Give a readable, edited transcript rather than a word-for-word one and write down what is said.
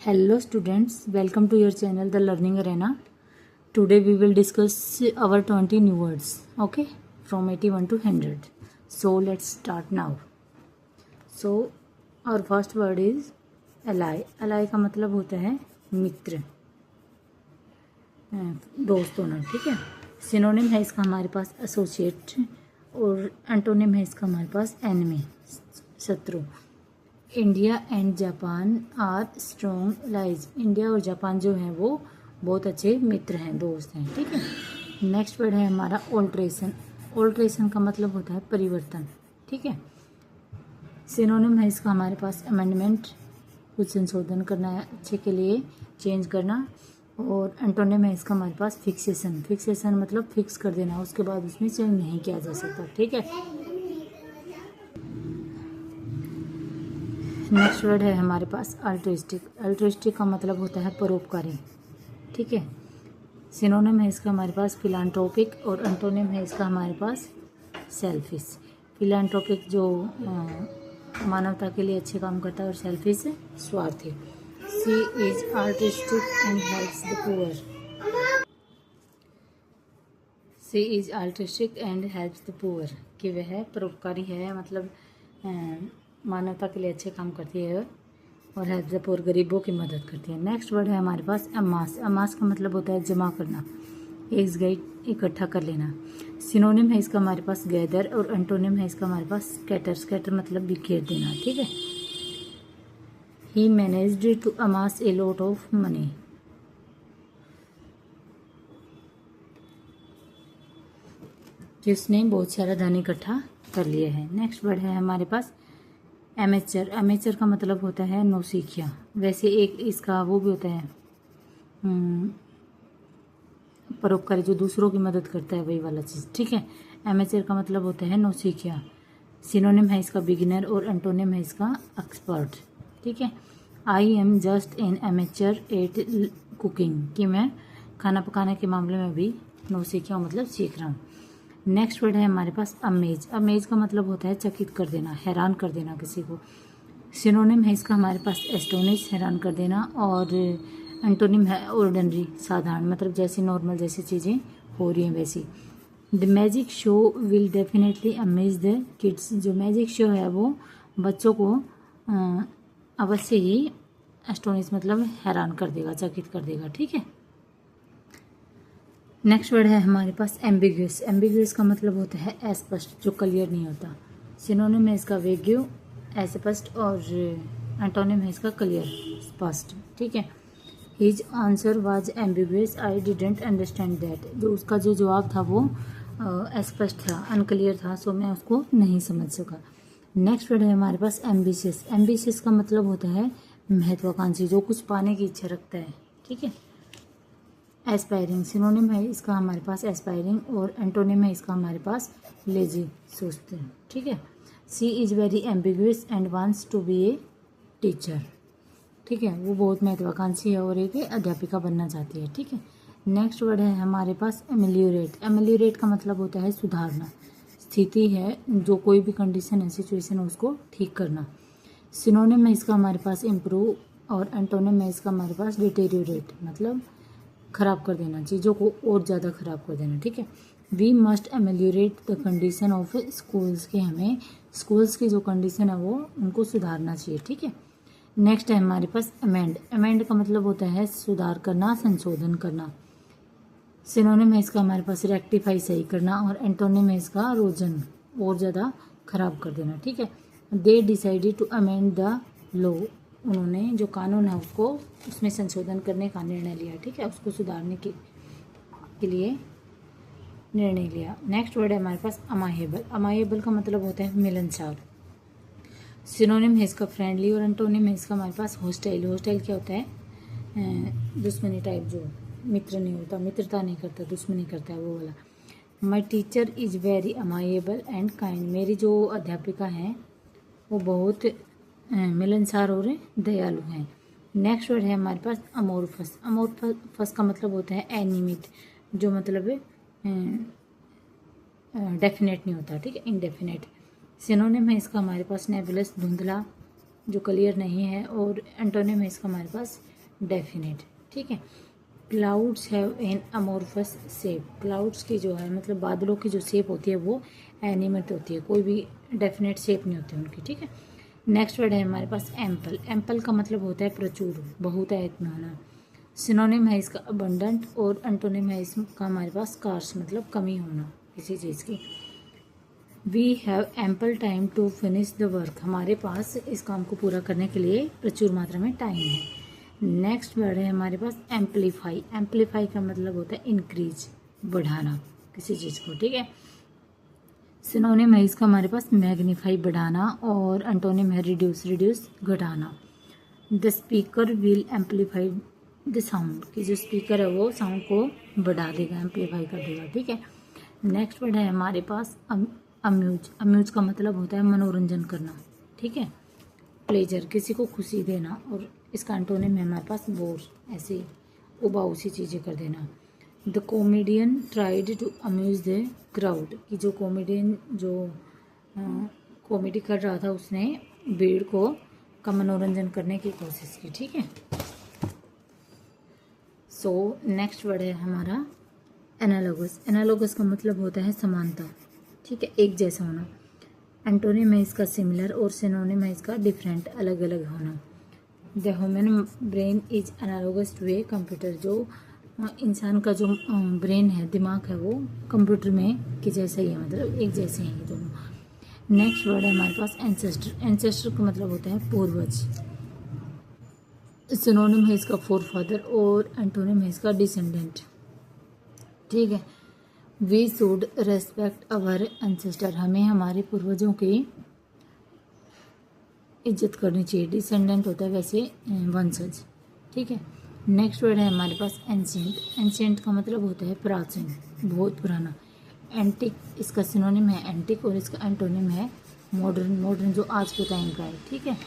Hello students, welcome to your channel The Learning Arena. Today we will discuss our 20 new words, okay, from 81 to 100. So let's start now. So our first word is ally. Ally का मतलब होता है मित्र, दोस्त होना, ठीक है. Synonym है इसका हमारे पास एसोसिएट और एंटोनिम है इसका हमारे पास एनिमी, शत्रु. India and Japan are strong allies. India और जापान जो है वो बहुत अच्छे मित्र हैं, दोस्त हैं, ठीक है. नेक्स्ट वर्ड है हमारा ऑल्ट्रेशन. ऑल्ट्रेशन का मतलब होता है परिवर्तन, ठीक है. सिनोनिम है इसका हमारे पास अमेंडमेंट, कुछ संशोधन करना है अच्छे के लिए, चेंज करना. और एंटोनिम है इसका हमारे पास फिक्सेशन. फिक्सेशन मतलब फिक्स कर देना, उसके बाद उसमें चेंज नहीं किया जा सकता, ठीक है. नेक्स्ट वर्ड है हमारे पास अल्ट्रिस्टिक. अल्ट्रिस्टिक का मतलब होता है परोपकारी, ठीक है. सिनोनिम है इसका हमारे पास फिलांथ्रोपिक और एंटोनिम है इसका हमारे पास सेल्फिश. फिलांथ्रोपिक जो मानवता के लिए अच्छे काम करता है और सेल्फिश स्वार्थी. She is altruistic and helps the poor. She is altruistic and helps the poor कि वह परोपकारी है, मतलब मानवता के लिए अच्छे काम करती है और हेल्प द पुअर गरीबों की मदद करती है. नेक्स्ट वर्ड है हमारे पास अमास. अमास का मतलब होता है जमा करना, एक जगह इकट्ठा कर लेना. सिनोनिम है इसका हमारे पास गैदर और एंटोनिम है इसका हमारे पास स्कैटर. स्कैटर मतलब बिखेर देना, ठीक है. He managed to amass a lot of money. जिसने बहुत सारा धन इकट्ठा कर लिया है. नेक्स्ट वर्ड है हमारे पास एमेचर. एमेचर का मतलब होता है नौसिखिया. वैसे एक इसका वो भी होता है परोपकारी, जो दूसरों की मदद करता है, वही वाला चीज़, ठीक है. एमेचर का मतलब होता है नौसिखिया. सिनोनिम है इसका बिगिनर और एंटोनिम है इसका एक्सपर्ट, ठीक है. I am just an amateur at cooking, कि मैं खाना पकाने के मामले में भी नौसिखिया मतलब सीख रहा हूँ. नेक्स्ट वर्ड है हमारे पास अमेज. अमेज का मतलब होता है चकित कर देना, हैरान कर देना किसी को. सिनोनिम है इसका हमारे पास एस्टोनिश, हैरान कर देना, और एंटोनिम है ऑर्डिनरी, साधारण, मतलब जैसे नॉर्मल जैसी चीज़ें हो रही हैं वैसी. The magic show will definitely amaze the kids. जो मैजिक शो है वो बच्चों को अवश्य ही एस्टोनिश मतलब हैरान कर देगा, चकित कर देगा, ठीक है. नेक्स्ट वर्ड है हमारे पास एम्बिग्यूस. एम्बिग्यूस का मतलब होता है अस्पष्ट, जो क्लियर नहीं होता. सिनोनिम है इसका वेग्यू, अस्पष्ट, और एंटोनिम है इसका क्लियर, स्पष्ट, ठीक है. His answer was ambiguous, I didn't understand that. जो उसका जो जवाब था वो अस्पष्ट था, अनक्लियर था, सो मैं उसको नहीं समझ सका. नेक्स्ट वर्ड है हमारे पास एम्बिशियस. एम्बिशियस का मतलब होता है महत्वाकांक्षी, जो कुछ पाने की इच्छा रखता है, ठीक है. एस्पायरिंग. सिनोनिम है इसका हमारे पास एस्पायरिंग और एंटोनिम है इसका हमारे पास लेजी, सोचते हैं, ठीक है. She is very ambiguous and wants to be a teacher, ठीक है. वो बहुत महत्वाकांक्षी है और एक अध्यापिका बनना चाहती है, ठीक है. नेक्स्ट वर्ड है हमारे पास एमेलियोरेट. एमेलियोरेट का मतलब होता है सुधारना, स्थिति है, जो कोई भी कंडीशन है, सिचुएशन है, उसको ठीक करना. सिनोनिम है इसका हमारे पास इम्प्रूव और एंटोनिम है इसका हमारे पास डिटेरियोरेट, मतलब खराब कर देना, चीज़ों को और ज़्यादा खराब कर देना, ठीक है. We must ameliorate the condition of schools, के हमें स्कूल्स की जो कंडीशन है वो उनको सुधारना चाहिए, ठीक है. नेक्स्ट है हमारे पास अमेंड. अमेंड का मतलब होता है सुधार करना, संशोधन करना. सिनोनिम है इसका हमारे पास रेक्टिफाई, सही करना, और एंटोनिम है इसका रोजन, और ज़्यादा खराब कर देना, ठीक है. They decided to amend the law. उन्होंने जो कानून है उसको उसमें संशोधन करने का निर्णय लिया, ठीक है, उसको सुधारने के लिए निर्णय लिया. नेक्स्ट वर्ड है हमारे पास अमायेबल. अमायेबल का मतलब होता है मिलनसार. सिनोनिम है इसका फ्रेंडली और एंटोनिम है इसका हमारे पास हॉस्टाइल. हॉस्टाइल क्या होता है दुश्मनी टाइप, जो मित्र नहीं होता, मित्रता नहीं करता, दुश्मनी करता है, वो वाला. My teacher is very amiable and kind. मेरी जो अध्यापिका हैं वो बहुत मिलनसार और दयालु हैं. नेक्स्ट वर्ड है हमारे पास अमोरफस. अमोरफस का मतलब होता है एनिमिट, जो मतलब डेफिनेट नहीं होता, ठीक है, इनडेफिनेट. सिनोनिम है इसका हमारे पास नेबुलस, धुंधला, जो क्लियर नहीं है, और एंटोनिम है इसका हमारे पास डेफिनेट, ठीक है। Clouds have an amorphous shape, clouds की जो है मतलब बादलों की जो शेप होती है वो एनिमेट होती है, कोई भी डेफिनेट शेप नहीं होती उनकी, ठीक है। नेक्स्ट वर्ड है हमारे पास एम्पल, एम्पल का मतलब होता है प्रचुर, बहुतायत में होना। सिनोनिम है इसका अबंडेंट और एंटोनिम है इसका हमारे पास स्कार्स, मतलब कमी होना किसी चीज़ की। We have ample time to finish the work, हमारे पास इस काम को पूरा करने के लिए प्रचुर मात्रा में टाइम है। नेक्स्ट वर्ड है हमारे पास एम्पलीफाई, एम्पलीफाई का मतलब होता है इंक्रीज, बढ़ाना किसी चीज़ को, ठीक है। सिनोनिम है इसका हमारे पास मैग्नीफाई, बढ़ाना, और एंटोनिम है रिड्यूस, रिड्यूस घटाना। The speaker will amplify the sound, कि जो स्पीकर है वो साउंड को बढ़ा देगा, एम्पलीफाई कर देगा, ठीक है। नेक्स्ट वर्ड है हमारे पास अम्यूज, अम्यूज का मतलब होता है मनोरंजन करना, ठीक है। प्लेजर, किसी को खुशी देना, और इसका एंटोनिम है हमारे पास बोर, ऐसे उबाऊ सी चीज़ें कर देना। The comedian tried to amuse the crowd, कि जो कॉमेडियन जो कॉमेडी कर रहा था उसने भीड़ को का मनोरंजन करने की कोशिश की, ठीक है। सो नेक्स्ट वर्ड है हमारा एनालोगस, एनालोगस का मतलब होता है समानता, ठीक है, एक जैसा होना। एंटोनिम है इसका सिमिलर, और सिनोनिम है इसका डिफरेंट, अलग अलग होना। The human brain is analogous to a computer, जो इंसान का जो ब्रेन है, दिमाग है, वो कंप्यूटर में के जैसा ही है, मतलब एक जैसे हैं ये दोनों। नेक्स्ट वर्ड है हमारे पास एंसेस्टर, एंसेस्टर का मतलब होता है पूर्वज। सिनोनिम है इसका फोर फादर, और एंटोनिम है इसका डिसेंडेंट, ठीक है। We should respect our ancestor, हमें हमारे पूर्वजों की इज्जत करनी चाहिए। डिसेंडेंट होता है वैसे वंशज, ठीक है। नेक्स्ट वर्ड है हमारे पास एंशिएंट, एंशिएंट का मतलब होता है प्राचीन, बहुत पुराना। एंटिक, इसका सिनोनिम है एंटिक, और इसका एंटोनिम है मॉडर्न, मॉडर्न जो आज के टाइम का है, ठीक है।